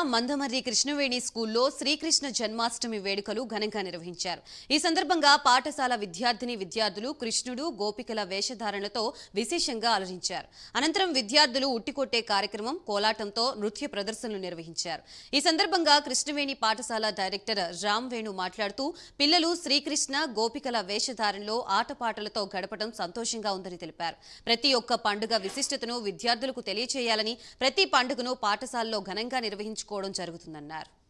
మందమర్రి కృష్ణవేణి స్కూల్లో శ్రీకృష్ణ జన్మాష్టమి వేడుకలు ఘనంగా నిర్వహించారు. ఈ సందర్భంగా పాఠశాల విద్యార్థులు కృష్ణుడు గోపికల వేషధారణలతో విశేషంగా అలరించారు. అనంతరం విద్యార్థులు ఉట్టికొట్టే కార్యక్రమం, కోలాటంతో నృత్య ప్రదర్శనలు నిర్వహించారు. ఈ సందర్భంగా కృష్ణవేణి పాఠశాల డైరెక్టర్ రామ్ వేణు మాట్లాడుతూ పిల్లలు శ్రీకృష్ణ గోపికల వేషధారణలో ఆటపాటలతో గడపడం సంతోషంగా ఉందని తెలిపారు. ప్రతి ఒక్క పండుగ విశిష్టతను విద్యార్థులకు తెలియజేయాలని, ప్రతి పండుగను పాఠశాలలో ఘనంగా నిర్వహించుకోవడం జరుగుతుందన్నారు.